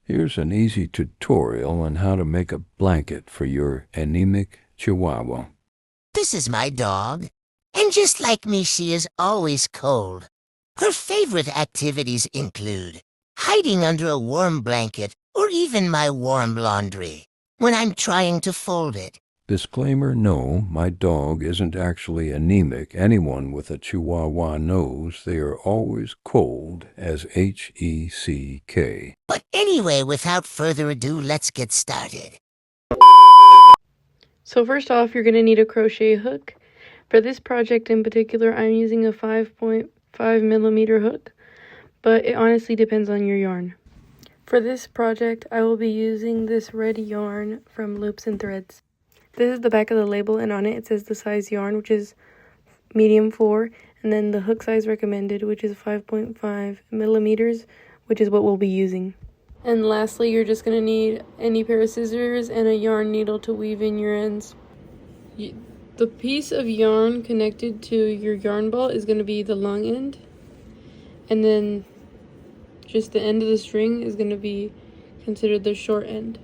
Here's an easy tutorial on how to make a blanket for your anemic Chihuahua. This is my dog, and just like me, she is always cold. Her favorite activities include hiding under a warm blanket or even my warm laundry when I'm trying to fold it. Disclaimer, no, my dog isn't actually anemic. Anyone with a Chihuahua knows they are always cold as H-E-C-K. But anyway, without further ado, let's get started. So first off, you're going to need a crochet hook. For this project in particular, I'm using a 5.5 millimeter hook, but it honestly depends on your yarn. For this project, I will be using this red yarn from Loops and Threads. This is the back of the label, and on it says the size yarn, which is medium 4, and then the hook size recommended, which is 5.5 millimeters, which is what we'll be using. And lastly, you're just going to need any pair of scissors and a yarn needle to weave in your ends. The piece of yarn connected to your yarn ball is going to be the long end, and then just the end of the string is going to be considered the short end.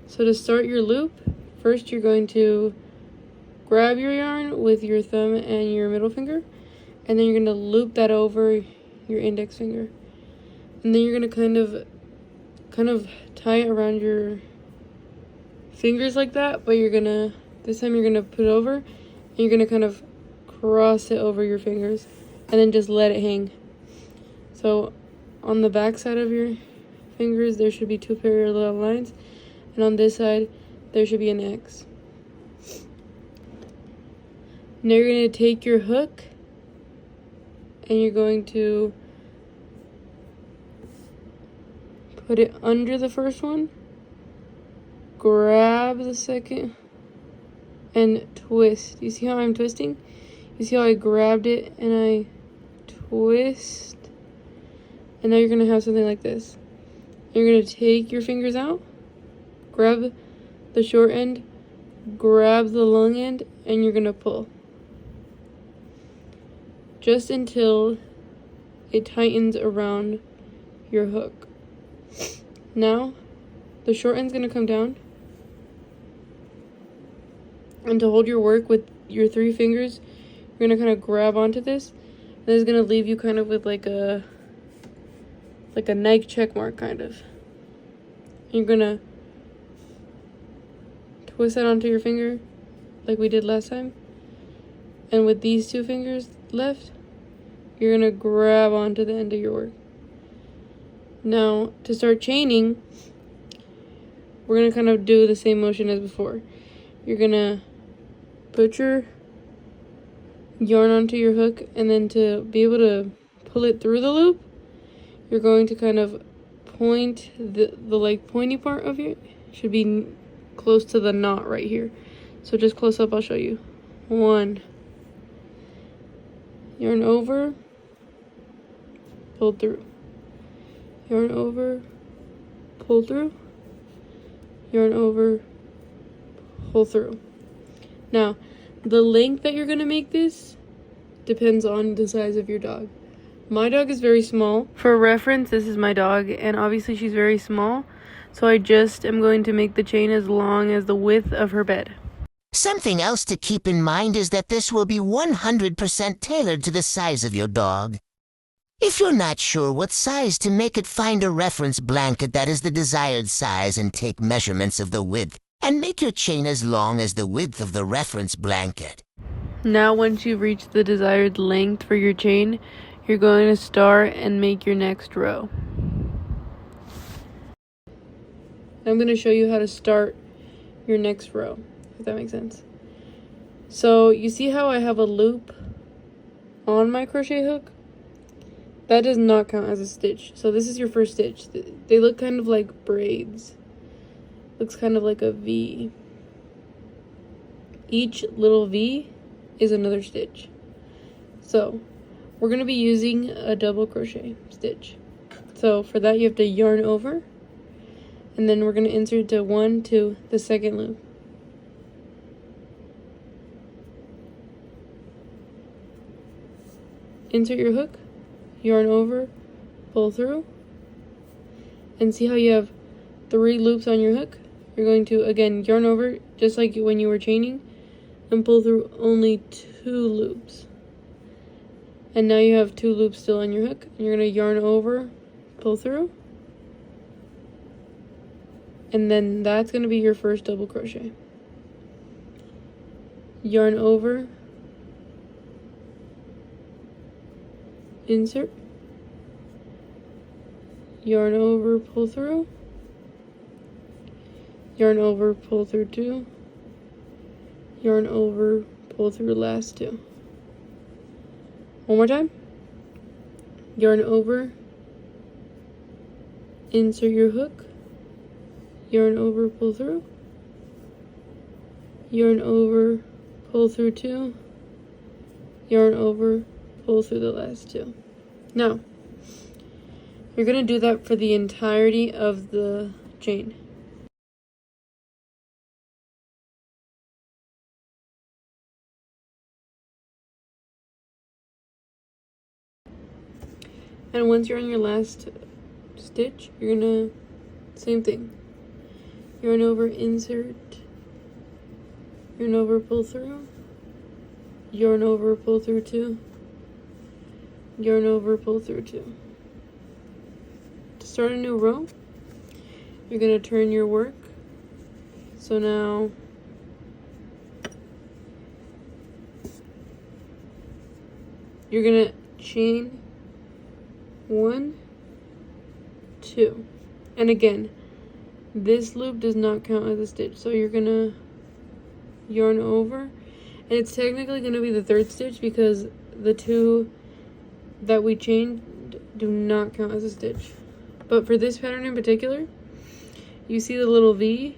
So to start your loop, first you're going to grab your yarn with your thumb and your middle finger, and then you're going to loop that over your index finger. And then you're going to kind of tie it around your fingers like that, but this time you're going to put it over, and you're going to kind of cross it over your fingers, and then just let it hang. So on the back side of your fingers, there should be 2 parallel lines, and on this side, there should be an X. Now you're going to take your hook, and you're going to put it under the first one, grab the second, and twist. You see how I'm twisting? You see how I grabbed it and I twist? And now you're going to have something like this. You're going to take your fingers out, grab the short end, grab the long end, and you're going to pull. Just until it tightens around your hook. Now, the short end's going to come down. And to hold your work with your 3 fingers, you're going to kind of grab onto this. And this is going to leave you kind of with like a Nike check mark kind of. You're going to twist that onto your finger like we did last time. And with these 2 fingers left, you're going to grab onto the end of your work. Now, to start chaining, we're going to kind of do the same motion as before. You're going to put your yarn onto your hook, and then to be able to pull it through the loop, you're going to kind of point the like pointy part of it should be close to the knot right here. So just close up, I'll show you. 1, yarn over, pull through. Yarn over, pull through, yarn over, pull through. Now, the length that you're going to make this depends on the size of your dog. My dog is very small. For reference, this is my dog, and obviously she's very small, so I just am going to make the chain as long as the width of her bed. Something else to keep in mind is that this will be 100% tailored to the size of your dog. If you're not sure what size to make it, find a reference blanket that is the desired size and take measurements of the width, and make your chain as long as the width of the reference blanket. Now once you've reached the desired length for your chain, you're going to start and make your next row. I'm going to show you how to start your next row, if that makes sense. So you see how I have a loop on my crochet hook? That does not count as a stitch. So this is your first stitch. They look kind of like braids. Looks kind of like a V. Each little V is another stitch. So we're going to be using a double crochet stitch. So for that you have to yarn over, and then we're going to insert to 1 to the second loop. Insert your hook, yarn over, pull through, And see how you have 3 loops on your hook? You're going to, again, yarn over, just like when you were chaining, and pull through only 2 loops. And now you have 2 loops still on your hook. And you're going to yarn over, pull through. And then that's going to be your first double crochet. Yarn over, insert, yarn over, pull through, yarn over, pull through 2, yarn over, pull through last 2. One more time. Yarn over, insert your hook, yarn over, pull through, yarn over, pull through 2, yarn over, pull through the last 2. Now, you're going to do that for the entirety of the chain. And once you're on your last stitch, you're gonna, same thing. Yarn over, insert, yarn over, pull through, yarn over, pull through 2, yarn over, pull through 2. To start a new row, you're gonna turn your work. So now you're gonna chain 1, 2, and again, this loop does not count as a stitch, so you're gonna yarn over, and it's technically gonna be the 3rd stitch because the 2 that we chained do not count as a stitch. But for this pattern in particular, you see the little V?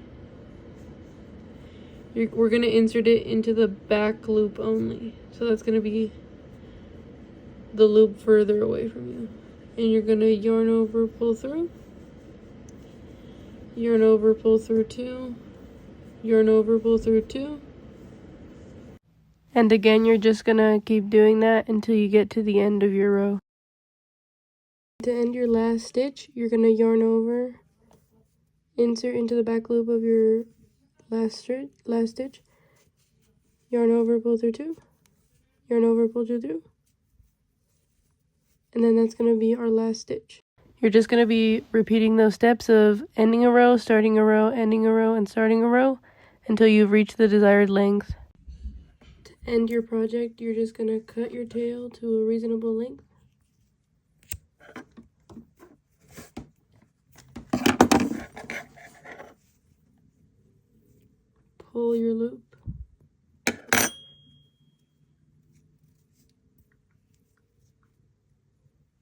We're gonna insert it into the back loop only, so that's gonna be the loop further away from you. And you're gonna yarn over, pull through, yarn over, pull through 2, yarn over, pull through 2. And again, you're just gonna keep doing that until you get to the end of your row. To end your last stitch, you're gonna yarn over, insert into the back loop of your last stitch, yarn over, pull through 2, yarn over, pull through, and then that's going to be our last stitch. You're just going to be repeating those steps of ending a row, starting a row, ending a row, and starting a row until you've reached the desired length. To end your project, you're just going to cut your tail to a reasonable length. Pull your loop.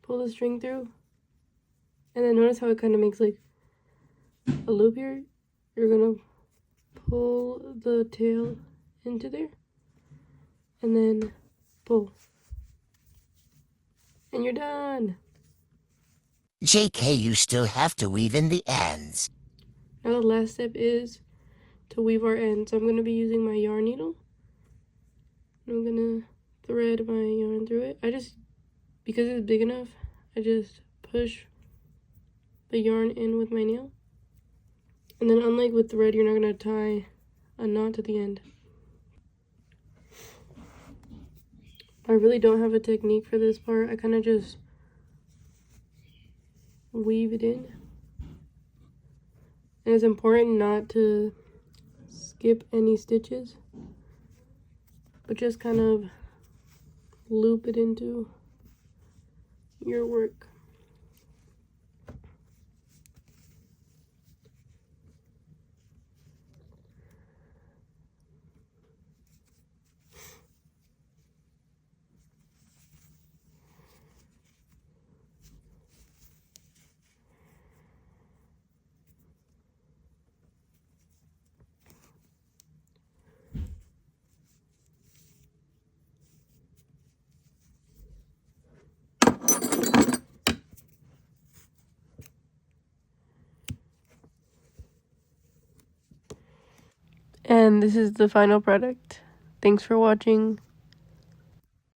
Pull the string through. And then notice how it kind of makes like a loop here. You're going to pull the tail into there. And then pull. And you're done. JK, you still have to weave in the ends. Now the last step is to weave our ends. So I'm going to be using my yarn needle. I'm going to thread my yarn through it. Because it's big enough, I just push the yarn in with my nail. And then unlike with thread, you're not going to tie a knot to the end. I really don't have a technique for this part. I kind of just weave it in. And it's important not to skip any stitches, but just kind of loop it into your work. And this is the final product. Thanks for watching.